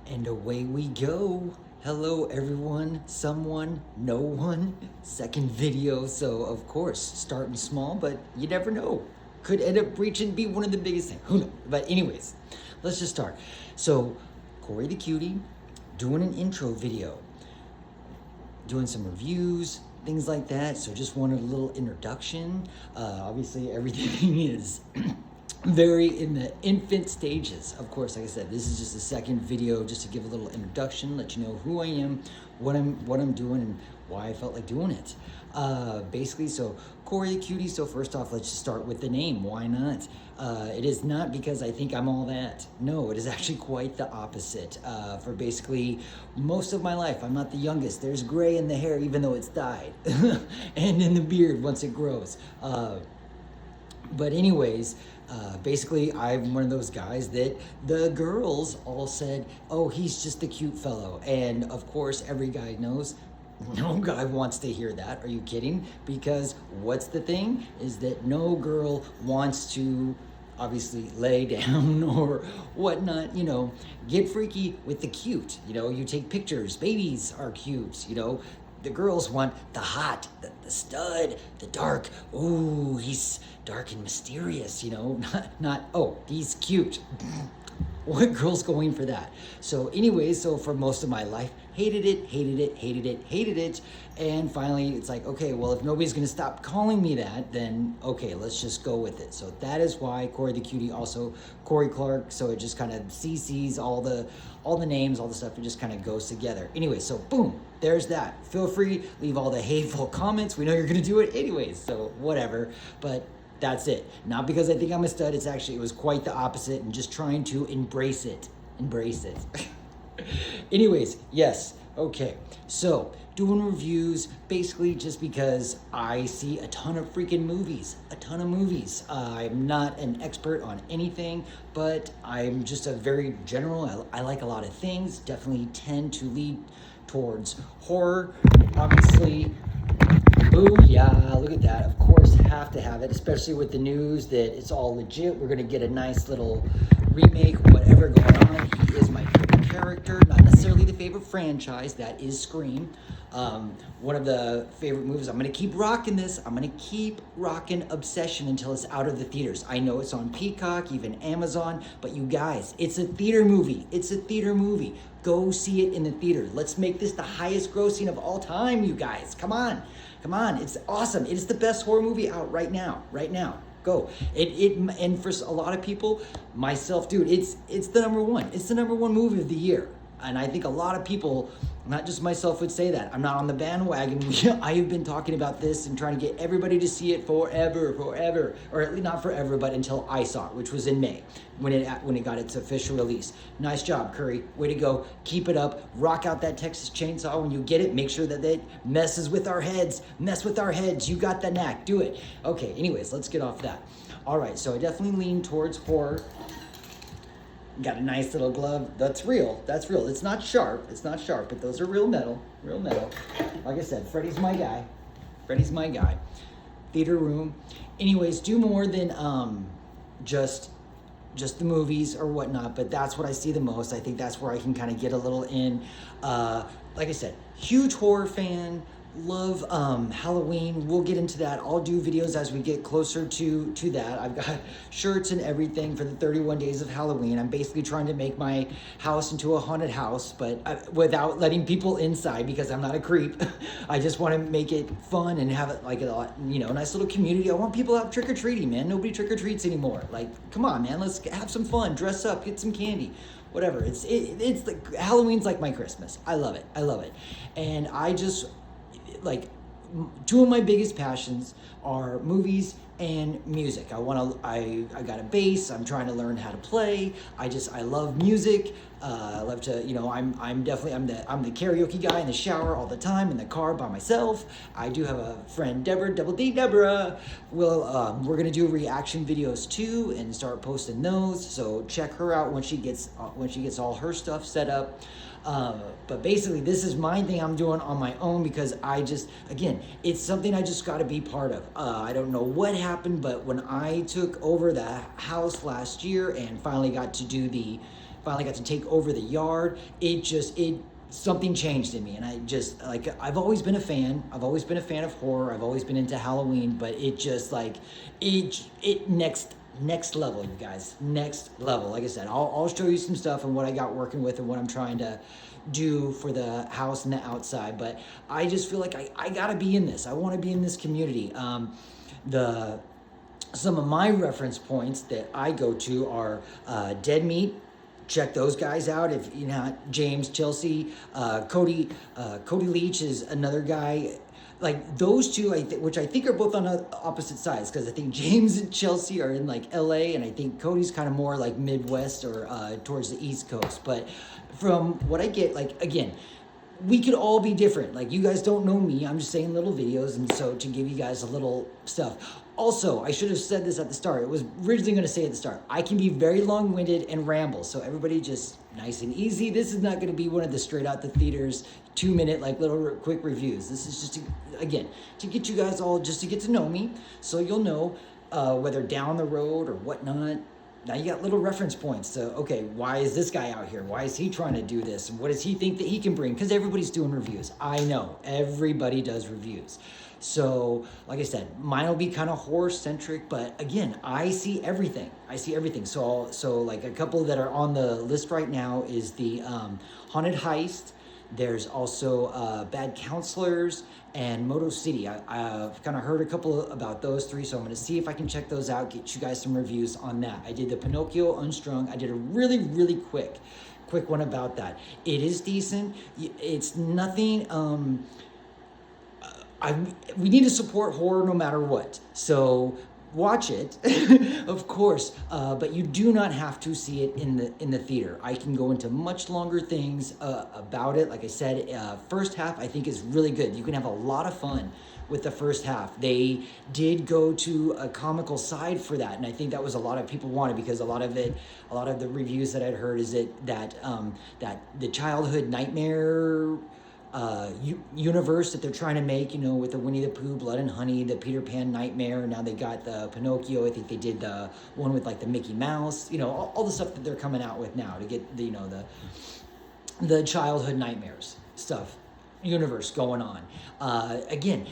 And away we go. Hello, everyone, someone, no one. Second video, so of course, starting small, but you never know. Could end up reaching, be one of the biggest things. Who knows? But, anyways, let's just start. So, Corey the Cutie doing an intro video, doing some reviews, things like that. So, just wanted a little introduction. Obviously, everything is very in the infant stages. Of course, like I said, this is just a second video just to give a little introduction, let you know who I am, what I'm doing, and why I felt like doing it. Basically, so Corey the Cutie. So first off, let's just start with the name. Why not? It is not because I think I'm all that. No, it is actually quite the opposite. For basically most of my life, I'm not the youngest. There's gray in the hair, even though it's dyed, and in the beard once it grows. But anyways, basically, I'm one of those guys that the girls all said, oh, he's just a cute fellow. And of course, every guy knows no guy wants to hear that. Are you kidding? Because what's the thing is that no girl wants to obviously lay down or whatnot, get freaky with the cute. You take pictures, babies are cute, the girls want the hot, the stud, the dark. Ooh, he's dark and mysterious, not oh, he's cute. What girl's going for that? So anyways, so for most of my life, hated it. And finally, it's like, okay, well, if nobody's going to stop calling me that, then okay, let's just go with it. So that is why Corey the Cutie, also Corey Clark. So it just kind of CCs all the names, all the stuff. It just kind of goes together. Anyway, so boom, there's that. Feel free, leave all the hateful comments. We know you're going to do it anyways, so whatever. But that's it. Not because I think I'm a stud. It was quite the opposite, and just trying to embrace it. Anyways, yes. Okay. So, doing reviews basically just because I see a ton of freaking movies. I'm not an expert on anything, but I'm just a very general. I like a lot of things. Definitely tend to lead towards horror. Obviously, ooh, yeah, look at that. Of course, have to have it, especially with the news that it's all legit. We're going to get a nice little remake, whatever going on. He is my favorite character, not necessarily the favorite franchise. That is Scream. One of the favorite movies. I'm going to keep rocking this. I'm going to keep rocking Obsession until it's out of the theaters. I know it's on Peacock, even Amazon, but you guys, it's a theater movie. Go see it in the theater. Let's make this the highest grossing of all time, you guys. Come on. It's awesome. It is the best horror movie out right now. Go. And for a lot of people, myself, dude, it's the number one. It's the number one movie of the year. And I think a lot of people, not just myself, would say that. I'm not on the bandwagon. I have been talking about this and trying to get everybody to see it forever, or at least not forever, but until I saw it, which was in May when it got its official release. Nice job, Curry. Way to go. Keep it up. Rock out that Texas Chainsaw when you get it. Make sure that it messes with our heads. Mess with our heads. You got the knack. Do it. Okay. Anyways, let's get off that. All right. So I definitely lean towards horror. Got a nice little glove. That's real. It's not sharp, but those are real metal. Like I said, Freddy's my guy. Theater room. Anyways, do more than just the movies or whatnot, but that's what I see the most. I think that's where I can kind of get a little in. Like I said, huge horror fan. Love Halloween. We'll get into that. I'll do videos as we get closer to that. I've got shirts and everything for the 31 days of Halloween. I'm basically trying to make my house into a haunted house, but without letting people inside because I'm not a creep. I just want to make it fun and have it like a nice little community. I want people out trick-or-treating, man. Nobody trick-or-treats anymore. Like, come on, man. Let's have some fun. Dress up. Get some candy. Whatever. It's like Halloween's like my Christmas. I love it. And I just like two of my biggest passions are movies and music. I got a bass. I'm trying to learn how to play. I love music. I love to, I'm the karaoke guy in the shower all the time, in the car by myself. I do have a friend, Deborah, Double D Deborah. We're gonna do reaction videos too and start posting those. So check her out when she gets all her stuff set up. But basically, this is my thing I'm doing on my own because it's something I just got to be part of. I don't know what happened, but when I took over the house last year and finally got to do the finally got to take over the yard. Something changed in me, and I just like, I've always been a fan. I've always been a fan of horror. I've always been into Halloween, but it just like it next level, you guys, next level. Like I said, I'll show you some stuff and what I got working with and what I'm trying to do for the house and the outside. But I just feel like I gotta be in this. I want to be in this community. Some of my reference points that I go to are Dead Meat. Check those guys out. If you know James Chelsea, Cody Leach is another guy. Like those two, which I think are both on opposite sides, because I think James and Chelsea are in like LA, and I think Cody's kind of more like Midwest or towards the East Coast. But from what I get, like again, we could all be different. Like you guys don't know me. I'm just saying little videos, and so to give you guys a little stuff. Also, I should have said this at the start. It was originally going to say at the start, I can be very long-winded and ramble. So everybody just nice and easy. This is not going to be one of the straight out the theaters 2-minute like little quick reviews. This is just to get you guys all just to get to know me, so you'll know whether down the road or whatnot. Now you got little reference points to, okay, why is this guy out here? Why is he trying to do this? And what does he think that he can bring? Because everybody's doing reviews. I know, everybody does reviews. So, like I said, mine will be kind of horror-centric, but again, I see everything. So like a couple that are on the list right now is the Haunted Heist. There's also Bad Counselors and Moto City. I've kind of heard a couple about those three, so I'm going to see if I can check those out, get you guys some reviews on that. I did the Pinocchio Unstrung. I did a really, really quick one about that. It is decent. It's nothing... we need to support horror no matter what. So watch it, of course, but you do not have to see it in the theater. I can go into much longer things about it. Like I said, first half I think is really good. You can have a lot of fun with the first half. They did go to a comical side for that, and I think that was a lot of people wanted, because a lot of the reviews that I'd heard is that the childhood nightmare universe that they're trying to make, you know, with the Winnie the Pooh, Blood and Honey, the Peter Pan nightmare. Now they got the Pinocchio. I think they did the one with like the Mickey Mouse, you know, all the stuff that they're coming out with now to get the, you know, the childhood nightmares stuff universe going on. Again,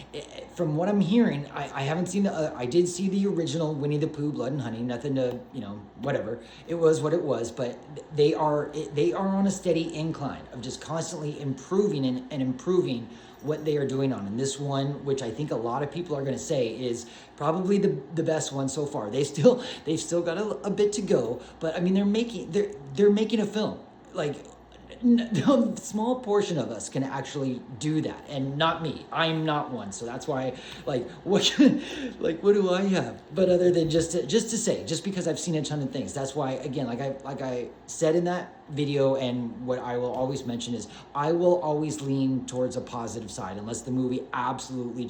from what I'm hearing, I haven't seen I did see the original Winnie the Pooh, Blood and Honey. Nothing to, you know, whatever. It was what it was. But they are on a steady incline of just constantly improving and improving what they are doing on. And this one, which I think a lot of people are going to say is probably the best one so far. They've still got a bit to go, but I mean they're making a film. Like, a small portion of us can actually do that, and not me. I'm not one, so that's why, like, what do I have? But other than just to say, just because I've seen a ton of things, that's why, again, like I said in that video, and what I will always mention is I will always lean towards a positive side, unless the movie absolutely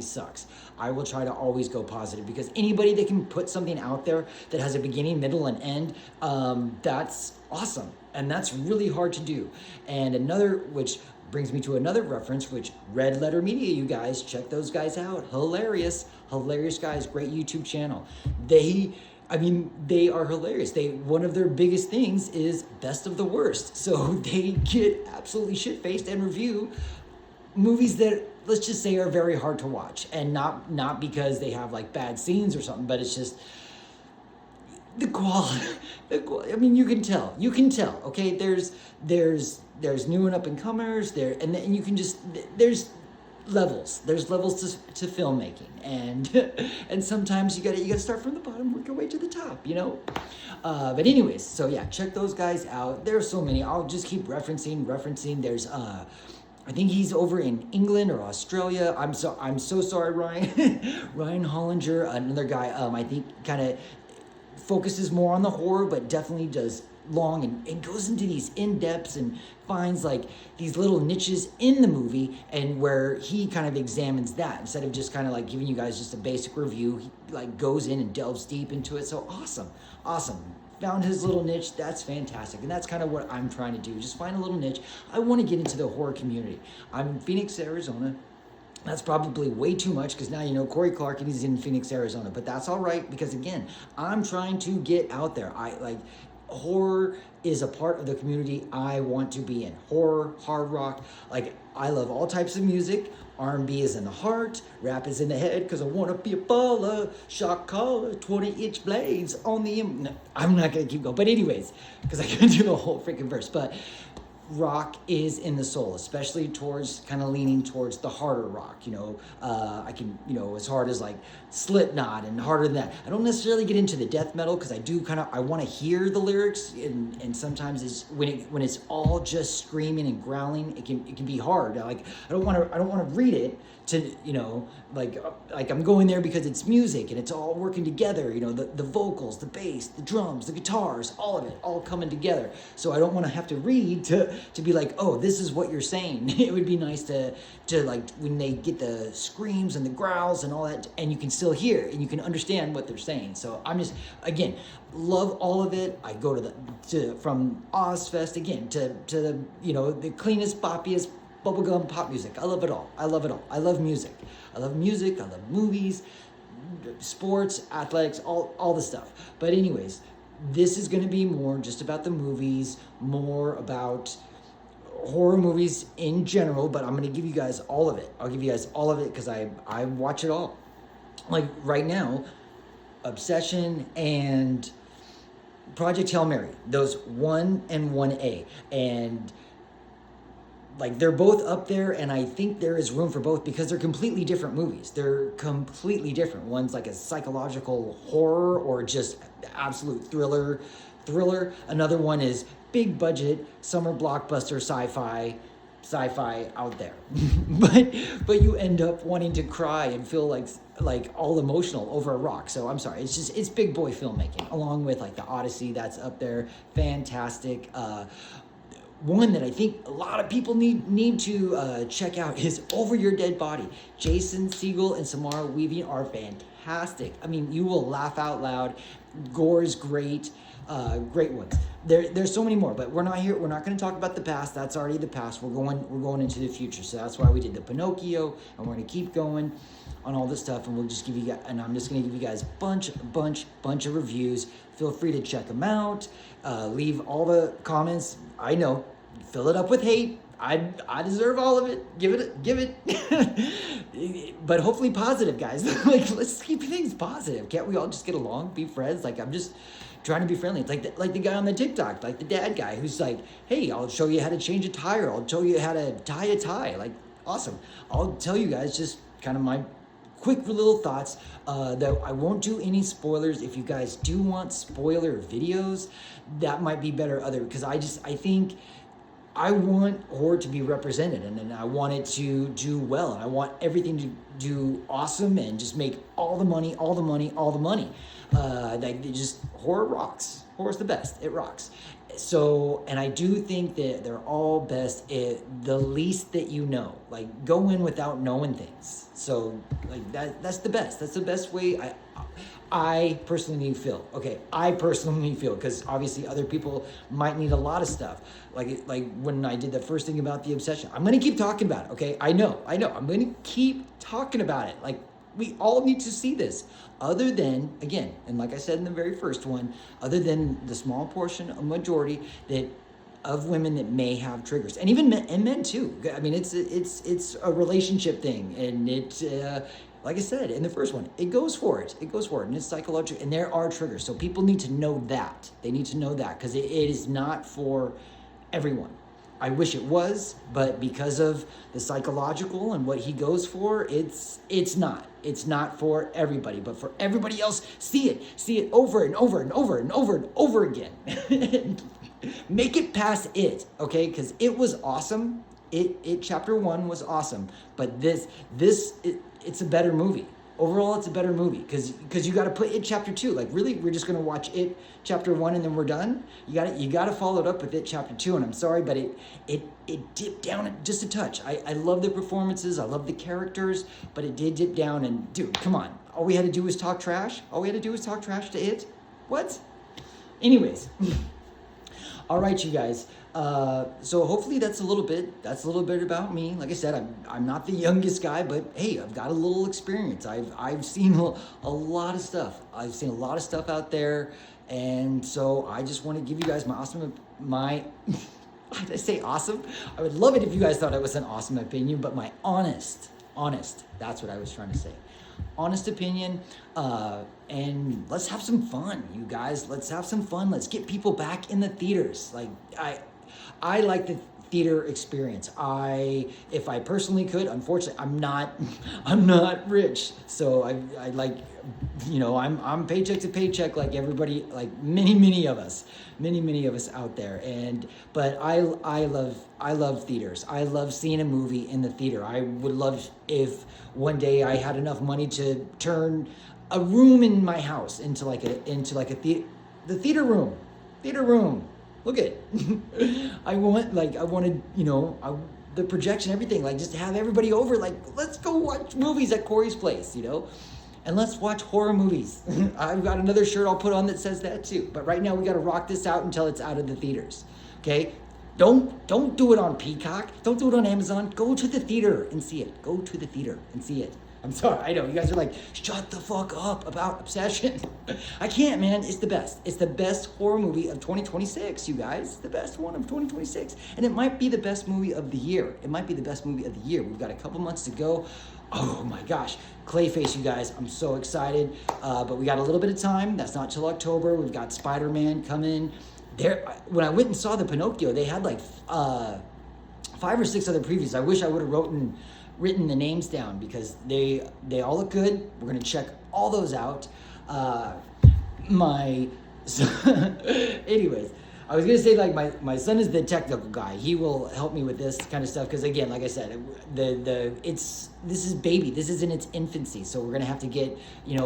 sucks. I will try to always go positive, because anybody that can put something out there that has a beginning, middle, and end, that's awesome. And that's really hard to do. And another, which brings me to another reference, which Red Letter Media, you guys, check those guys out. Hilarious guys, great YouTube channel. They are hilarious. One of their biggest things is best of the worst. So they get absolutely shit-faced and review movies that, let's just say, are very hard to watch. And not because they have like bad scenes or something, but it's just the quality. I mean, you can tell. Okay, there's new and up and comers there, and you can just, there's levels to filmmaking, and sometimes you gotta start from the bottom, work your way to the top, you know. But anyways, so yeah, check those guys out. There's so many. I'll just keep referencing. There's I think he's over in England or Australia. I'm so sorry, Ryan. Ryan Hollinger, another guy. I think kind of focuses more on the horror, but definitely does long and goes into these in-depths and finds like these little niches in the movie, and where he kind of examines that instead of just kind of like giving you guys just a basic review. He like goes in and delves deep into it. So awesome. Found his little niche. That's fantastic. And that's kind of what I'm trying to do. Just find a little niche. I want to get into the horror community. I'm in Phoenix, Arizona. That's probably way too much, because now you know Corey Clark and he's in Phoenix, Arizona. But that's all right, because again, I'm trying to get out there. horror is a part of the community I want to be in. Horror, hard rock, like I love all types of music. R&B is in the heart, rap is in the head, because I want to be a baller, shock collar, 20-inch blades on the... No, I'm not going to keep going, but anyways, because I can do the whole freaking verse, but rock is in the soul, especially towards kind of leaning towards the harder rock, I can, as hard as like Slipknot and harder than that. I don't necessarily get into the death metal because I do I want to hear the lyrics, and sometimes it's when it's all just screaming and growling, it can be hard. Like I don't want to read it to, like I'm going there because it's music and it's all working together, the vocals, the bass, the drums, the guitars, all of it, all coming together. So I don't want to have to read to be like, oh, this is what you're saying. It would be nice to like when they get the screams and the growls and all that, and you can still hear and you can understand what they're saying. So I'm just, again, love all of it. I go from Ozfest again to the, the cleanest, boppiest bubblegum pop music. I love it all. I love it all. I love music. I love music. I love movies, sports, athletics, all the stuff. But anyways, this is going to be more just about the movies, more about horror movies in general, but I'm going to give you guys all of it. I'll give you guys all of it because I watch it all. Like right now, Obsession and Project Hail Mary, those 1 and 1A, and like they're both up there, and I think there is room for both because they're completely different movies. They're completely different. One's like a psychological horror or just absolute thriller. Another one is big budget summer blockbuster sci-fi out there. but you end up wanting to cry and feel like all emotional over a rock. So I'm sorry, it's big boy filmmaking, along with like the Odyssey that's up there. Fantastic. One that I think a lot of people need to check out is Over Your Dead Body. Jason Segel and Samara Weaving are fantastic. I mean, you will laugh out loud. Gore is great. Great ones. There's so many more, but we're not here. We're not going to talk about the past. That's already the past. We're going into the future. So that's why we did the Pinocchio, and we're going to keep going on all this stuff. And we'll just give you guys, and I'm just going to give you guys bunch of reviews. Feel free to check them out. Leave all the comments. I know, fill it up with hate. I deserve all of it. Give it. But hopefully positive, guys. Like, let's keep things positive. Can't we all just get along, be friends? Like, I'm just trying to be friendly. It's like the guy on the TikTok, like the dad guy who's like, hey, I'll show you how to change a tire. I'll show you how to tie a tie. Like, awesome. I'll tell you guys just kind of my quick little thoughts. That I won't do any spoilers. If you guys do want spoiler videos, that might be better because I think I want horror to be represented, and I want it to do well, and I want everything to do awesome and just make all the money. Like just horror rocks. Horror's the best. It rocks. So, and I do think that they're all best at the least that you know. Like, go in without knowing things. So, like that's the best. That's the best way. I personally feel. Okay, I personally feel, because obviously other people might need a lot of stuff. Like when I did the first thing about the Obsession, I'm gonna keep talking about it. Okay, I know. I'm gonna keep talking about it. Like, we all need to see this. Other than, again, and like I said in the very first one, other than the small portion, a majority of women that may have triggers, and even men too. I mean, it's a relationship thing, and like I said in the first one, it goes for it, and it's psychological, and there are triggers. So people need to know that. They need to know that, because it is not for everyone. I wish it was, but because of the psychological and what he goes for, it's not. It's not for everybody, but for everybody else, see it over and over and over and over and over again. Make it past it, okay? Because it was awesome. It chapter 1 was awesome, but it's a better movie. Overall, it's a better movie because you got to put it chapter 2. Like, really, we're just gonna watch it chapter 1 and then we're done. You got to follow it up with it chapter 2. And I'm sorry, but it dipped down just a touch. I love the performances, I love the characters, but it did dip down. And dude, come on, all we had to do was talk trash. All we had to do was talk trash to it. What? Anyways. All right, you guys. So hopefully that's a little bit about me. Like I said, I'm not the youngest guy, but hey, I've got a little experience. I've seen a lot of stuff. I've seen a lot of stuff out there And so I just want to give you guys did I say awesome? I would love it if you guys thought it was an awesome opinion, but my honest, that's what I was trying to say. Honest opinion, and let's have some fun, you guys. Let's have some fun. Let's get people back in the theaters. Like, I like the theater experience. If I personally could, unfortunately, I'm not rich, so I like, I'm paycheck to paycheck like everybody, like many of us out there. But I love theaters. I love seeing a movie in the theater. I would love if one day I had enough money to turn a room in my house into like a theater room. Look at I wanted, the projection, everything, like just have everybody over, like, let's go watch movies at Corey's place, and let's watch horror movies. I've got another shirt I'll put on that says that too. But right now we got to rock this out until it's out of the theaters. Okay? Don't do it on Peacock. Don't do it on Amazon. Go to the theater and see it. Go to the theater and see it. I'm sorry, I know, you guys are like, shut the fuck up about Obsession. I can't, man, it's the best. It's the best horror movie of 2026, you guys. The best one of 2026. And it might be the best movie of the year. We've got a couple months to go. Oh my gosh, Clayface, you guys, I'm so excited. But we got a little bit of time. That's not till October. We've got Spider-Man coming. When I went and saw the Pinocchio, they had like 5 or 6 other previews. I wish I would have written the names down because they all look good. We're gonna check all those out. Anyways, I was gonna say, like, my son is the technical guy. He will help me with this kind of stuff because, again, like I said, this is baby. This is in its infancy, so we're gonna have to get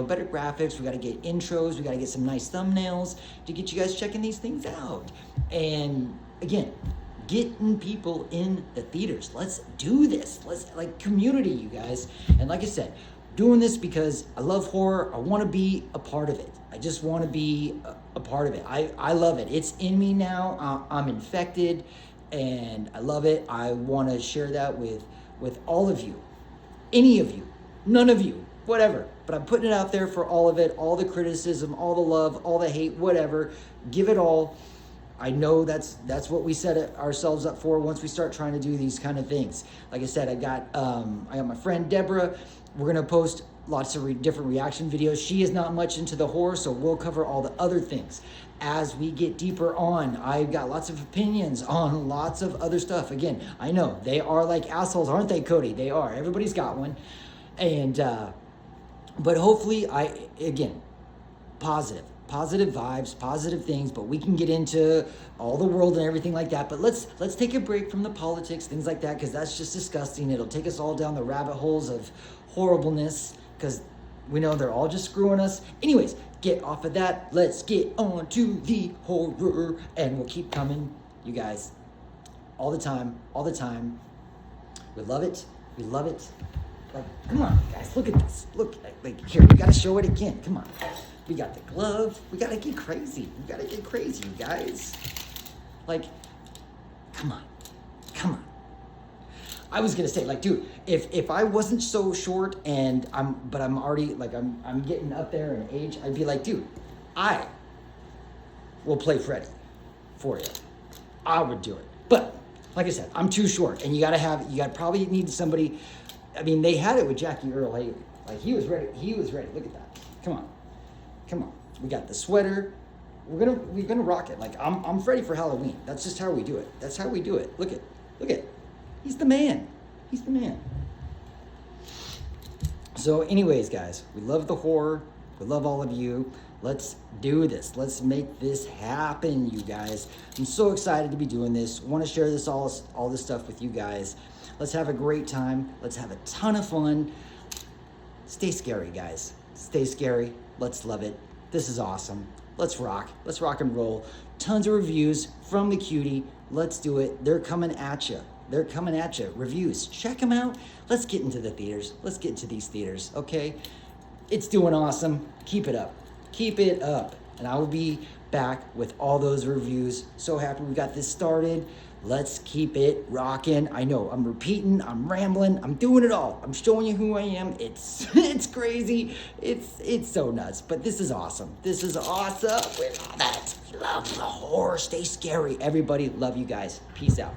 better graphics. We got to get intros. We got to get some nice thumbnails to get you guys checking these things out. And again, getting people in the theaters. Let's do this. Let's, like, community, you guys. And like I said, doing this because I love horror. I want to be a part of it. I just want to be a part of it. I love it. It's in me now. I'm infected and I love it. I want to share that with all of you. Any of you. None of you. Whatever. But I'm putting it out there for all of it. All the criticism, all the love, all the hate, whatever. Give it all. I know that's what we set ourselves up for once we start trying to do these kind of things. Like I said, I got my friend Deborah. We're gonna post lots of different reaction videos. She is not much into the horror, so we'll cover all the other things as we get deeper on. I've got lots of opinions on lots of other stuff. Again, I know they are like assholes, aren't they, Cody? They are. Everybody's got one, and but hopefully, positive vibes, positive things, but we can get into all the world and everything like that. But let's take a break from the politics, things like that, because that's just disgusting. It'll take us all down the rabbit holes of horribleness, because we know they're all just screwing us. Anyways, get off of that. Let's get on to the horror, and we'll keep coming, you guys, all the time. We love it. Like, come on, guys, look at this. Look, like here, we gotta show it again. Come on. We got the glove. We gotta get crazy. You guys. Like, come on. I was gonna say, like, dude, if I wasn't so short and I'm already, like, I'm getting up there in age, I'd be like, dude, I will play Freddy for you. I would do it. But like I said, I'm too short, and you gotta probably need somebody. I mean, they had it with Jackie Earle Haley. Like, he was ready. Look at that. Come on. We got the sweater. We're gonna rock it. Like, I'm Freddy for Halloween. That's just how we do it. Look at. He's the man. So anyways, guys, we love the horror. We love all of you. Let's do this. Let's make this happen, you guys. I'm so excited to be doing this. Want to share this all this stuff with you guys. Let's have a great time. Let's have a ton of fun. Stay scary, guys. Stay scary. Let's love it. This is awesome. Let's rock. Let's rock and roll. Tons of reviews from the cutie. Let's do it. They're coming at you. Reviews. Check them out. Let's get into the theaters. Let's get into these theaters, okay? It's doing awesome. Keep it up. And I will be back with all those reviews. So happy we got this started. Let's keep it rocking. I know I'm repeating, I'm rambling, I'm doing it all. I'm showing you who I am. It's it's crazy. It's so nuts. But this is awesome. This is awesome. We love it. Love the horror. Stay scary. Everybody, love you guys. Peace out.